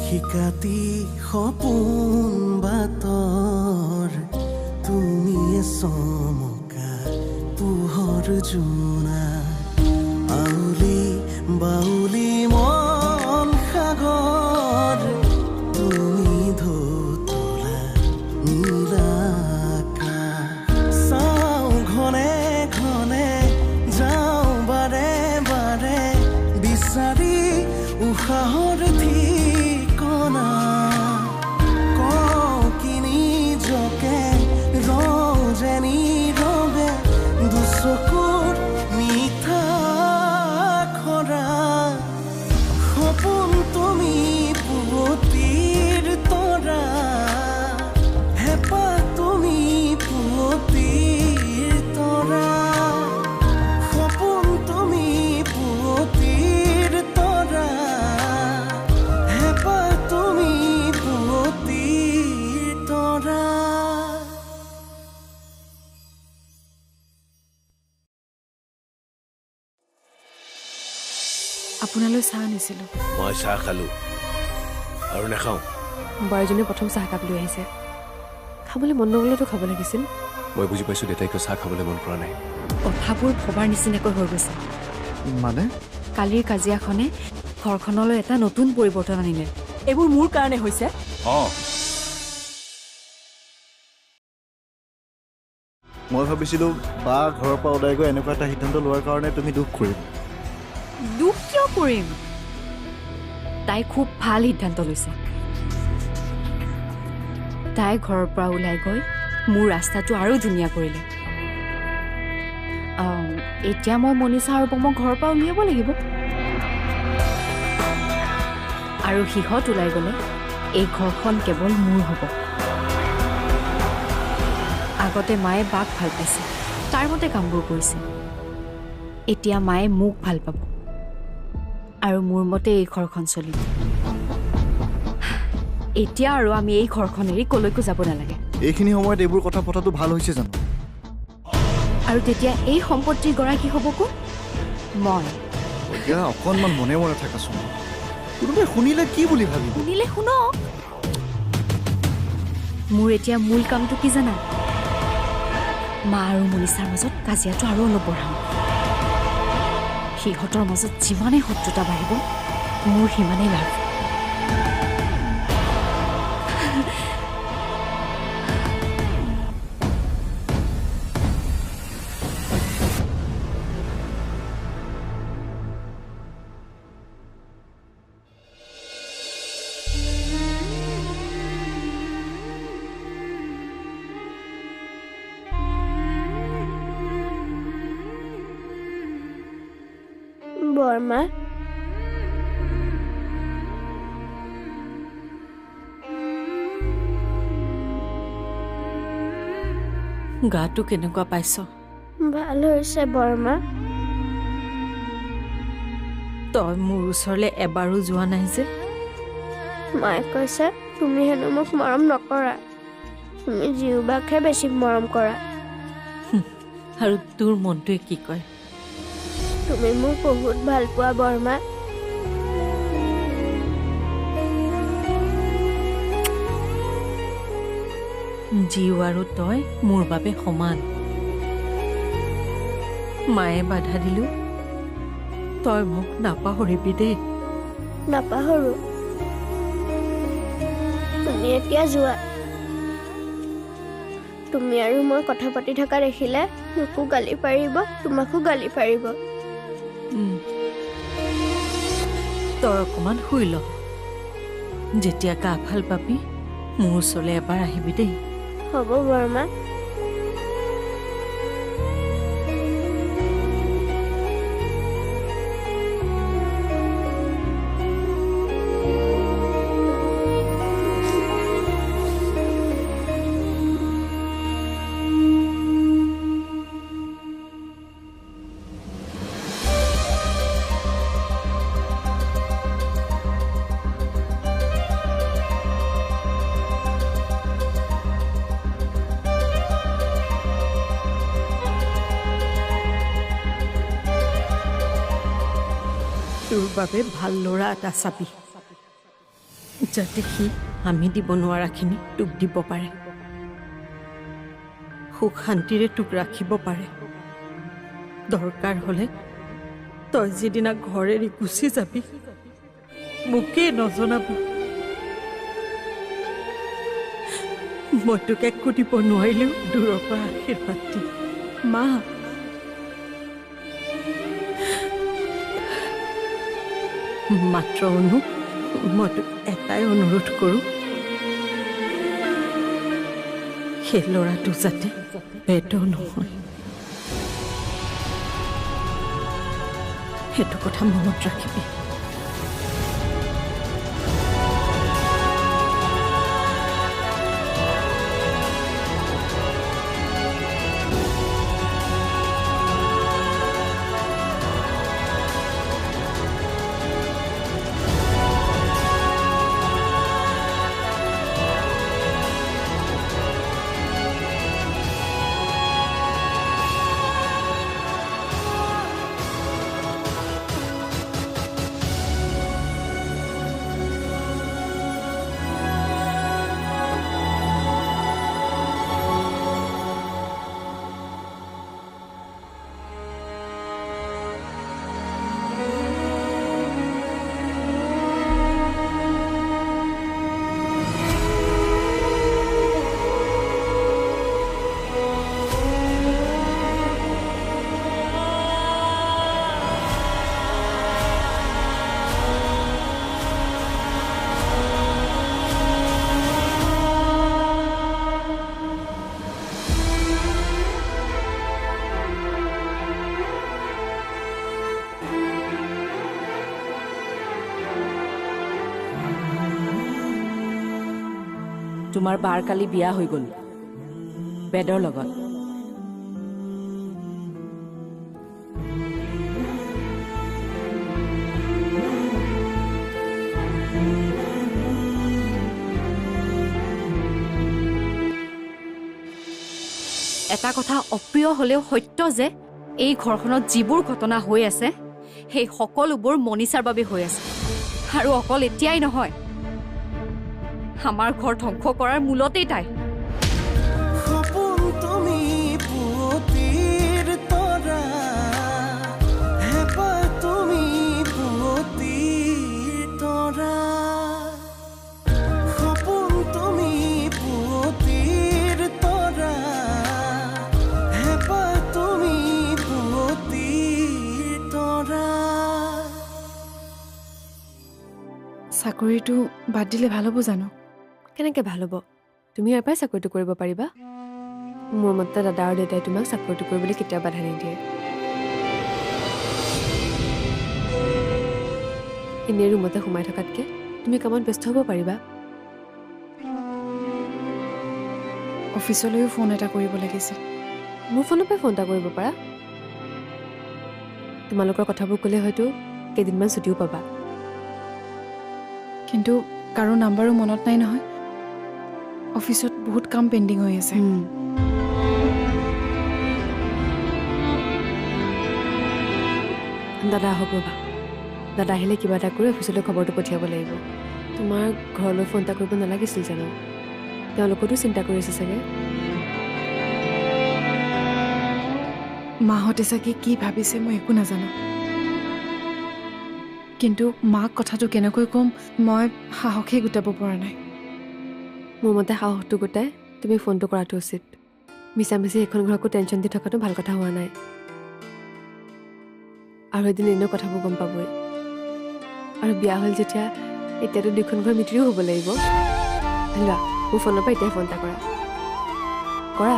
শিকাতি সপোন বাতৰ তুমি চমকা পোহৰ জোনা আউলি বাউলি মন সাগৰ তুমি ধুতলা নীলা আকাশ চাওঁ ঘনে ঘনে যাওঁ বাৰে বাৰে বিচাৰি উশাহৰ ঠিকনা কওঁ কিনি জকে ৰজনী ৰবে দুচকুৰ মিঠা খৰা সপোন তুমি পুৱতিৰ তৰা হেঁপাহ তুমি পুৱতিৰ তৰা সপোন তুমি পুৱতিৰ তৰা হেঁপাহ তুমি পুৱতিৰ তৰা আপোনালৈ চাহ আনিছিলোঁ মই চাহ খালোঁ আৰু নাখাওঁ বোৱাৰীজনীয়ে প্ৰথম চাহ একাপ লৈ আহিছে খাবলৈ মন নগ'লেতো খাব লাগিছিল মই বুজি পাইছোঁ দেউতাই কিয় চাহ খাবলৈ মন কৰা নাই কথাবোৰ ভবাৰ নিচিনাকৈ হৈ গৈছে মানে কালিৰ কাজিয়াখনে ঘৰখনলৈ এটা নতুন পৰিৱৰ্তন আনিলে এইবোৰ মোৰ কাৰণে হৈছে মই ভাবিছিলোঁ বা ঘৰৰ পৰা ওলাই গৈ এনেকুৱা এটা সিদ্ধান্ত লোৱাৰ কাৰণে তুমি দুখ কৰিম দুখ কিয় কৰিম তাই খুব ভাল সিদ্ধান্ত লৈছে তাই ঘৰৰ পৰা ওলাই গৈ মোৰ ৰাস্তাটো আৰু ধুনীয়া কৰিলে এতিয়া মই মনিষা আৰু মই ঘৰৰ পৰা উলিয়াব লাগিব আৰু সিহঁত ওলাই গ'লে এই ঘৰখন কেৱল মোৰ হ'ব আগতে মায়ে বাক ভাল পাইছে তাৰ মতে কামবোৰ কৰিছে এতিয়া মায়ে মোক ভাল পাব আৰু মোৰ মতে এই ঘৰখন চলিব এতিয়া আৰু আমি এই ঘৰখন এৰি কলৈকো যাব নালাগে এইখিনি সময়ত এইবোৰ কথা পতাটো ভাল হৈছে জানো আৰু তেতিয়া এই সম্পত্তিৰ গৰাকী হ'ব কোন মই এতিয়া অকণমান মনে মনে থাকাচোন কোনোবাই শুনিলে কি বুলি ভাবিব শুনিলে শুনক মোৰ এতিয়া মূল কামটো কি জানা মা আৰু মনিষাৰ মাজত কাজিয়াটো আৰু অলপ বঢ়াম সিহঁতৰ মাজত যিমানেই শত্ৰুতা বাঢ়িব মোৰ সিমানেই লাভ বৰ্মা গাটো কেনেকুৱা পাইছ ভাল হৈছে বৰ্মা তই মোৰ ওচৰলৈ এবাৰো যোৱা নাই যে মায়ে কৈছে তুমি হেনো মোক মৰম নকৰা তুমি জীউবাকহে বেছি মৰম কৰা আৰু তোৰ মনটোৱে কি কয় তুমি মোক বহুত ভাল পোৱা বৰ্মা জীউ আৰু তই মোৰ বাবে সমান মায়ে বাধা দিলো তই মোক নাপাহৰিবি দেই নাপাহৰো তুমি এতিয়া যোৱা তুমি আৰু মই কথা পাতি থকা দেখিলে মোকো গালি পাৰিব তোমাকো গালি পাৰিব তই অকণমান শুই ল যেতিয়া গা ভাল পাবি মোৰ ওচৰলৈ এবাৰ আহিবি দেই হ'ব বৰ্মা তোৰ বাবে ভাল ল'ৰা এটা চাবি যাতে সি আমি দিব নোৱাৰাখিনি তোক দিব পাৰে, সুখ শান্তিৰে তোক ৰাখিব পাৰে। দৰকাৰ হ'লে তই যিদিনা ঘৰ এৰি গুচি যাবি মোকেই নজনাবি। মই তোক একো দিব নোৱাৰিলেও দূৰৰ পৰা আশীৰ্বাদ দিম। মা, মাত্ৰ অনু, মই তোক এটাই অনুৰোধ কৰোঁ, সেই ল'ৰাটো যাতে বেদ নহয়, সেইটো কথা মনত ৰাখিবি। তোমাৰ বাৰ কালি বিয়া হৈ গ'ল বেদৰ লগত। এটা কথা অপ্ৰিয় হ'লেও সত্য যে এই ঘৰখনত যিবোৰ ঘটনা হৈ আছে সেই সকলোবোৰ মনীষাৰ বাবে হৈ আছে। আৰু অকল এতিয়াই নহয়, আমাৰ ঘৰ ধ্বংস কৰাৰ মূলতেই তাই। সপোন তুমি পুৱতিৰ তৰা, হেঁপাহ তুমি পুৱতিৰ তৰা, সপোন তুমি পুৱতিৰ তৰা, হেঁপাহ তুমি পুৱতিৰ তৰা। চাকৰিটো বাদ দিলে ভাল হ'ব জানো? কেনেকৈ ভাল হ'ব? তুমি ইয়াৰ পৰাই চাকৰিটো কৰিব পাৰিবা। মোৰ মতে দাদা আৰু দেউতাই তোমাক চাকৰিটো কৰিবলৈ কেতিয়াও বাধা নিদিয়ে। এনেই ৰুমতে সোমাই থকাতকৈ তুমি কামত ব্যস্ত হ'ব পাৰিবা। অফিচলৈও ফোন এটা কৰিব লাগিছিল। মোৰ ফোনৰ পৰাই ফোন এটা কৰিব পাৰা। তোমালোকৰ কথাবোৰ ক'লে হয়তো কেইদিনমান ছুটিও পাবা। কিন্তু কাৰো নাম্বাৰো মনত নাই নহয়। অফিচত বহুত কাম পেণ্ডিং হৈ আছে। দাদা আহক ৰ'বা। দাদা আহিলে কিবা এটা কৰি অফিচলৈ খবৰটো পঠিয়াব লাগিব। তোমাৰ ঘৰলৈ ফোন এটা কৰিব নালাগিছিল জানো? তেওঁলোকতো চিন্তা কৰি আছে চাগে। মাহঁতে চাগে কি ভাবিছে মই একো নাজানো, কিন্তু মাক কথাটো কেনেকৈ ক'ম মই সাহসেই গোটাব পৰা নাই। মোৰ মতে সাহসটো গোটাই তুমি ফোনটো কৰাটো উচিত। মিছামিছি এখন ঘৰকো টেনশ্যন দি থকাটো ভাল কথা হোৱা নাই। আৰু এদিন এনেও কথাবোৰ গম পাবই। আৰু বিয়া হ'ল যেতিয়া এতিয়াতো দুখন ঘৰ মিতিৰো হ'ব লাগিব। লোৱা, মোৰ ফোনৰ পৰা এতিয়াই ফোন এটা কৰা। কৰা।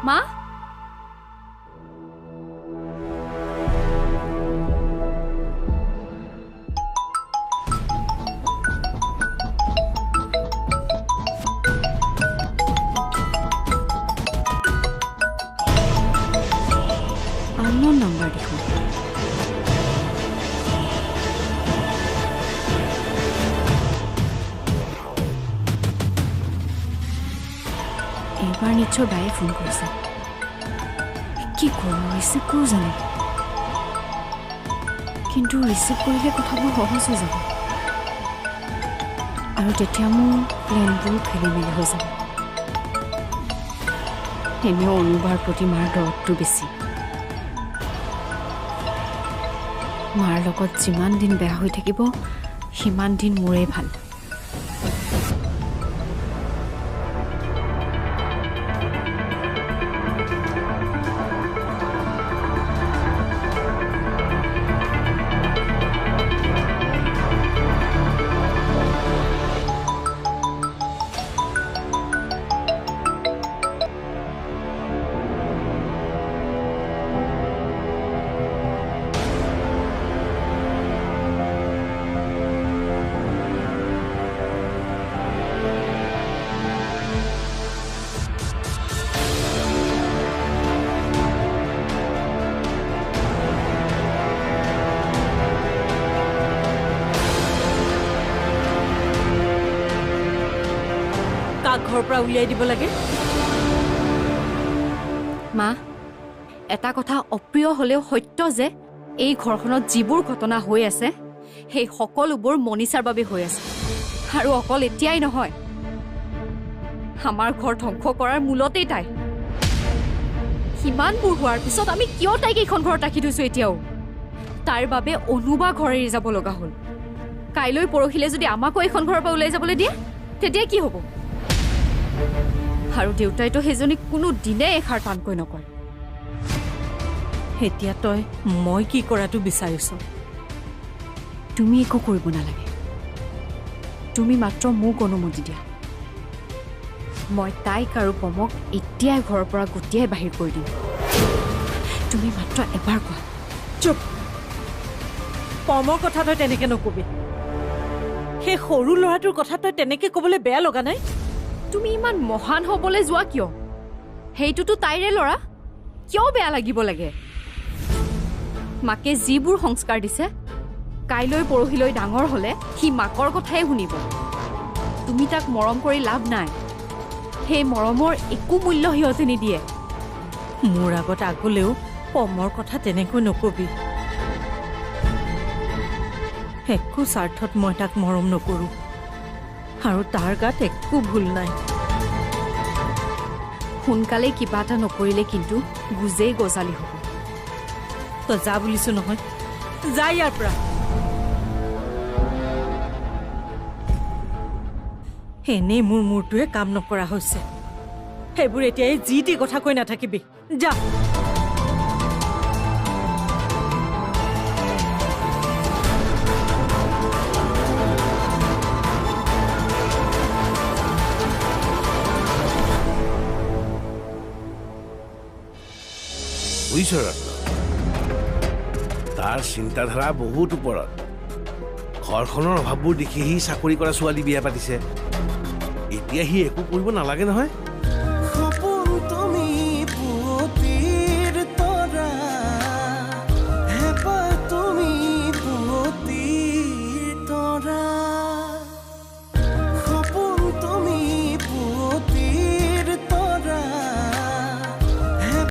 মা, unknown number দেখুন। নিশ্চয় বায়ে ফোন কৰিছে। কি কৰোঁ, ৰিচিভ কৰোঁ জানো? কিন্তু ৰিচিভ কৰিলে কথাবোৰ সহজ হৈ যাব আৰু তেতিয়া মোৰ প্লেনবোৰ খেলি মেলি হৈ যাব। এনেও অনুবাৰ প্ৰতি মাৰ দৰদটো বেছি। মাৰ লগত যিমান দিন বেয়া হৈ থাকিব সিমান দিন মোৰেই ভাল। ঘৰৰ পৰা উলিয়াই দিব লাগে। মা, এটা কথা অপ্ৰিয় হ'লেও সত্য যে এই ঘৰখনত যিবোৰ ঘটনা হৈ আছে সেই সকলোবোৰ মনীষাৰ বাবে হৈ আছে। আৰু অকল এতিয়াই নহয়, আমাৰ ঘৰ ধ্বংস কৰাৰ মূলতেই তাই। সিমানবোৰ হোৱাৰ পিছত আমি কিয় তাইক এইখন ঘৰত ৰাখি থৈছো এতিয়াও? তাৰ বাবে অনুবা ঘৰ এৰি যাব লগা হ'ল। কাইলৈ পৰহিলে যদি আমাকো এইখন ঘৰৰ পৰা ওলাই যাবলৈ দিয়ে তেতিয়া কি হ'ব? আৰু দেউতাইতো সেইজনীক কোনো দিনে এষাৰ টানকৈ নকয়। এতিয়া তই মই কি কৰাটো বিচাৰিছ? তুমি একো কৰিব নালাগে। তুমি মাত্ৰ মোক অনুমতি দিয়া। মই তাইক আৰু পমক এতিয়াই ঘৰৰ পৰা গোটেই বাহিৰ কৰি দিম। তুমি মাত্ৰ এবাৰ কোৱা। চুপ! পমৰ কথা তই তেনেকে নকবি। সেই সৰু ল'ৰাটোৰ কথা তই তেনেকে ক'বলৈ বেয়া লগা নাই? তুমি ইমান মহান হ'বলৈ যোৱা কিয়? সেইটোতো তাইৰে ল'ৰা, কিয় বেয়া লাগিব লাগে? মাকে যিবোৰ সংস্কাৰ দিছে, কাইলৈ পৰহিলৈ ডাঙৰ হ'লে সি মাকৰ কথাই শুনিব। তুমি তাক মৰম কৰি লাভ নাই। সেই মৰমৰ একো মূল্য সিহঁতে নিদিয়ে। মোৰ আগত আগলেও পমৰ কথা তেনেকৈ নকবি। একো স্বাৰ্থত মই তাক মৰম নকৰোঁ আৰু তাৰ গাত একো ভুল নাই। সোনকালে কিবা এটা নকৰিলে কিন্তু গুজেই গজালি হ'ব। তই যা বুলিছো নহয়, যা ইয়াৰ পৰা। এনেই মোৰ মূৰটোৱে কাম নকৰা হৈছে। সেইবোৰ এতিয়াই যি টি কথা কৈ নাথাকিবি, যা। বুজিছ ৰত্ন, তাৰ চিন্তাধাৰা বহুত ওপৰত। ঘৰখনৰ অভাৱবোৰ দেখি সি চাকৰি কৰা ছোৱালী বিয়া পাতিছে। এতিয়া সি একো কৰিব নালাগে নহয়।